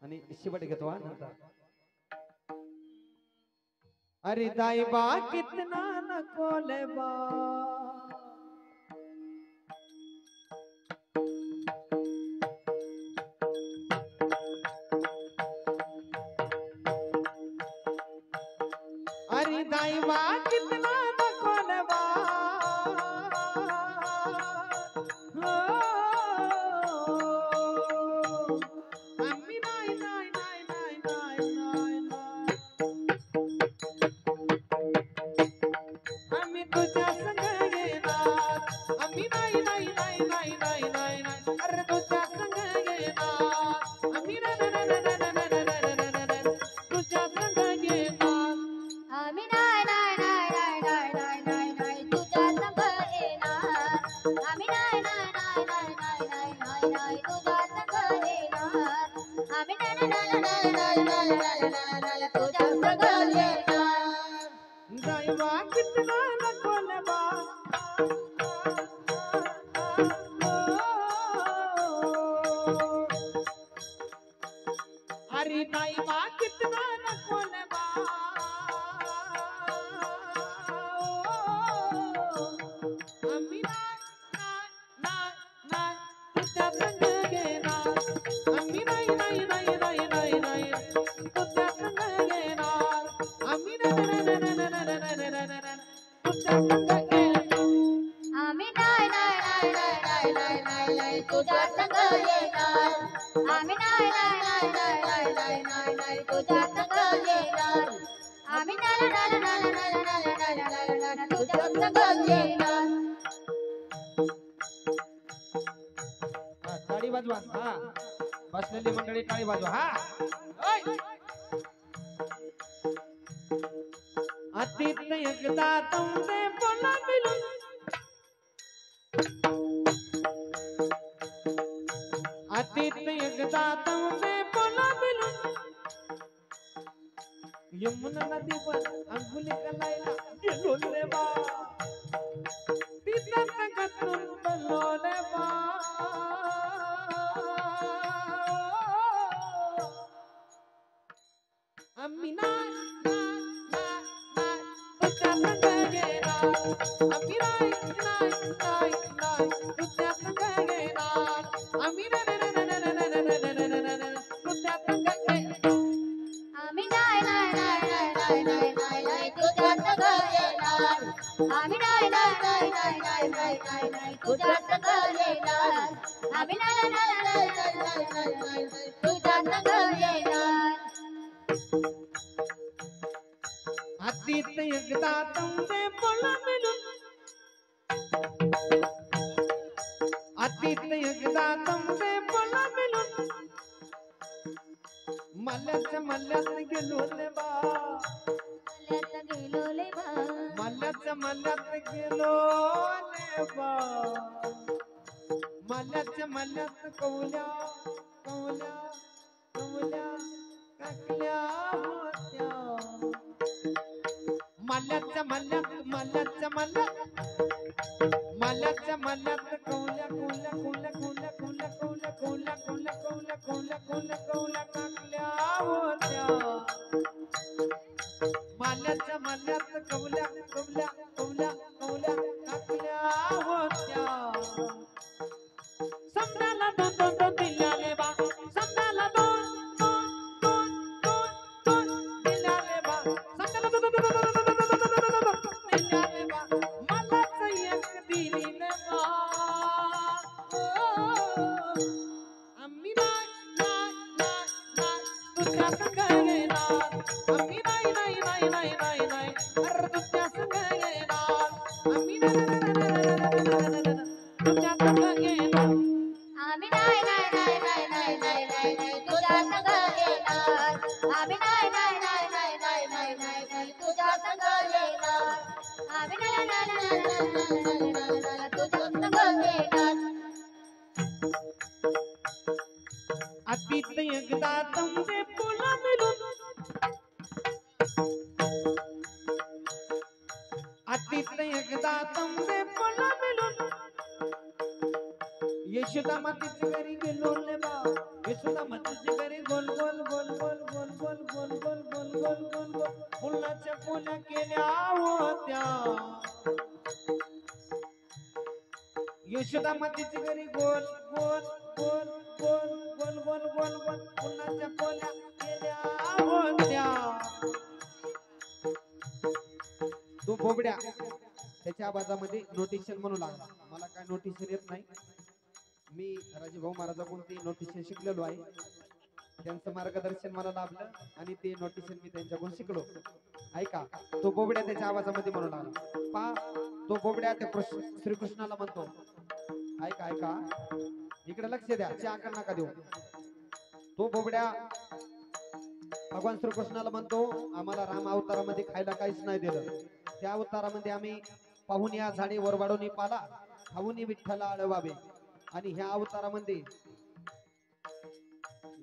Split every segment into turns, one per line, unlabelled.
आणि शेवट घेतो हा नंतर. अरे दाईबा कितना नको लेबा अरे दाईबा कितना नको लेबा आम्ही नाही नाही नाही नाही नाही नाही आम्ही तुझ्या संग येणार आम्ही नाही नाही नाही नाही नाही नाही नाही अरे तुझ्या संग येणार आम्ही नाही नाही नाही नाही नाही नाही नाही नाही तुझ्या संग येणार
आम्ही नाही नाही नाही नाही नाही नाही नाही तुझ्या संग येणार आम्ही नाही नाही नाही नाही नाही नाही नाही तुझ्या संग येणार आम्ही नाही नाही नाही नाही नाही नाही नाही तुझ्या संग येणार
दाईबा कितना नको लेबा अरे दाईबा कितना नको लेबा आम्ही नाही तुझ्या संग घेणार आम्ही नाही नाही नाही नाही नाही नाही तुझ्या संग घेणार आम्ही नाही नाही नाही नाही नाही नाही नाही नाही तुझ्या संग घेणार
आम्ही नाही नाही नाही नाही नाही नाही नाही तुझ्या संग येणार आम्ही नाही नाही नाही नाही नाही नाही नाही तुझ्या संग येणार आम्ही नाही नाही नाही नाही नाही नाही नाही तुझ्या संग येणार
हा, टाळी वाजवा हा बसलेली मंडळी टाळी वाजवा हा ओय! अतीत एकदा तुमचे बोला मिलून अतीत एकदा तुमचे बोला मिलून यमुना नदीवर अंगुली कलायला गेलो रे बा तिथं संगतून बोललो रे बा आम्ही नाही तुझ्या संग घेणार आम्ही नाही तुझ्या संग घेणार आम्ही नाही तुझ्या संग घेणार
आम्ही नाही नाही नाही नाही नाही नाही तुझ्या संग येणार आम्ही नाही नाही नाही नाही नाही नाही नाही तुझ्या संग येणार आम्ही नाही नाही नाही नाही नाही नाही तुझ्या संग येणार
अतीत एकदा तुमचे बोला मिलून अतीत एकदा तुमचे बोला मिलून मल्यात गेलो रे बा
मल्यात गेलो ले बा
मल्यात गेलो रे बा मल्यात कवल्या काकल्या होत्या मल्यात कवल्या काकल्या होत्या मल्यात कवल्या काकल्या होत्या समजाला दोन दिल्याले बा समजाला दोन दिल्याले बा समजाला दिल्याले बा मलाच एक दिलीले बा आम्ही नाही तुझ्या संग येणार आम्ही नाही अरे तुझ्या संग येणार आम्ही नाही तुझ्या संग येणार
आम्ही नाही नाही नाही नाही नाही नाही नाही तुझ्या संग येणार आम्ही नाही नाही नाही नाही नाही नाही नाही तुझ्या संग येणार आम्ही नाही नाही नाही नाही नाही तुझ्या संग येणार
अतीत एकदा तुमचे बोला मिलून अतीत एकदा तुमचे बोला मिलून यशोदा मातेच्या घरी गेलो रे बा यशोदा मातेच्या घरी गोल गोल गोल गोल गोल गोल गोल गोल गोल गोल गोल गोल फुलाच्या पोल्या केल्या होत्या यशोदा मातेच्या घरी गोल गोल गोल गोल गोल गोल गोल गोल फुलाच्या पोल्या केल्या होत्या तो बोबड्या त्याच्या आवाजामध्ये नोटेशन म्हणू लागला मला काय नोटेशन येत नाही मी राजीभाऊ महाराजांकडून ते नोटेशन शिकलेलो आहे त्यांचं मार्गदर्शन मला लाभलं आणि ते नोटेशन मी त्यांच्याकडून शिकलो ऐका तो बोबड्या त्याच्या आवाजामध्ये म्हणू लागला पा तो बोबड्या त्या श्रीकृष्णाला म्हणतो ऐका ऐका इकडे लक्ष द्या चाकर नका देऊ तो बोबड्या भगवान श्रीकृष्णाला म्हणतो आम्हाला राम अवतारामध्ये खायला काहीच नाही दिलं त्या अवतारामध्ये आम्ही पाहून या झाडे वरवाडून पाला खाऊन विठ्ठला आळवावे आणि ह्या अवतारामध्ये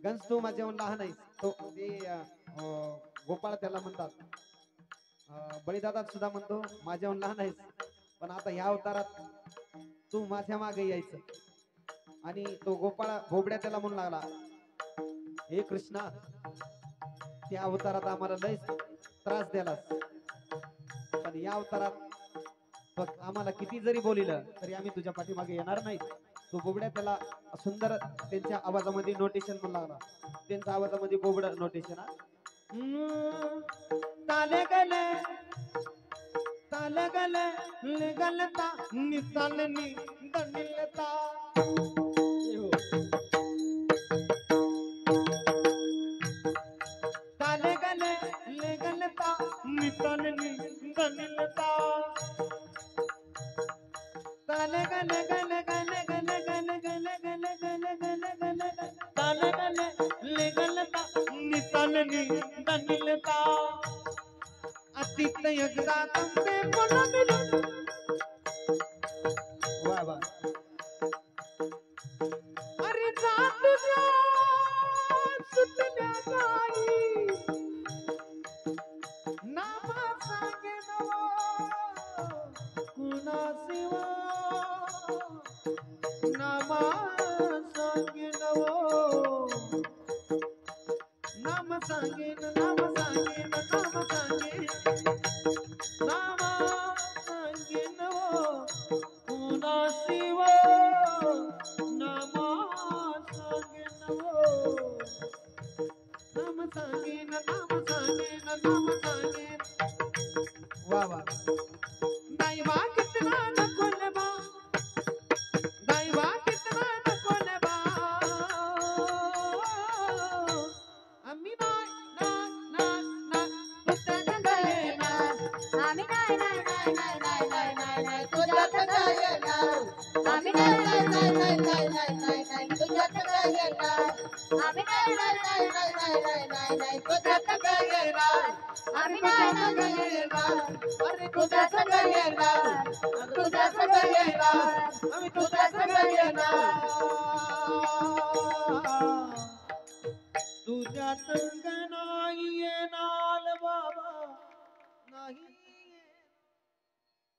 गंज तू माझ्याहून लहान आहेस तो ते गोपाळ त्याला म्हणतात बळीदादा सुद्धा म्हणतो माझ्याहून लहान आहेस पण आता ह्या अवतारात तू माझ्या मागे यायचं आणि तो गोपाळ बोबड्या त्याला म्हणू लागला हे कृष्णा त्या अवतारात आम्हाला लय त्रास द्यालास पण या अवतारात आम्हाला किती जरी बोलिलं तरी आम्ही तुझ्या पाठीमागे येणार नाही तो बोबड्या त्याला सुंदर त्यांच्या आवाजामध्ये नोटेशन म्हणू लागला त्यांच्या आवाजामध्ये बोबड नोटेशन ताले गले गलता नितालनी दनिलता ताले गले गलता नितालनी दनिलता ताले गले गले गले गले गले गले गले गले गले गले ताले गले गलता नितालनी दनिलता अतीत एकदा तंबे बोलविलो वाह वाह अरे जा तुझ्या सुटल्या गाई नामा सांगे नवा कुणा शिवा नामा सांगे नवो नाम सांगे नाम सांगे नाम सांगे नामा सांगे नवो कुणा शिवा नामा सांगे नवो नाम सांगे नाम सांगे नाम सांगे वाह वाह दैवा कितना न कोलबा दैवा कितना न कोलबा अम्मी नाय नाय नाय
तुझ्या संग येणार आम्ही नाही नाही नाही नाही नाही नाही नाही नाही तुझ्या संग येणार आम्ही नाही नाही नाही नाही नाही नाही नाही नाही तुझ्या संग येणार आम्ही नाही नाही नाही नाही नाही नाही नाही नाही तुझ्या संग येणार आम्ही नाही नाही नाही येणार
अरे
तुझ्या संग येणार तुझ्या संग येणार
आम्ही तुझ्या संग येणार तुझ्या संग नाही येणार बाबा नाही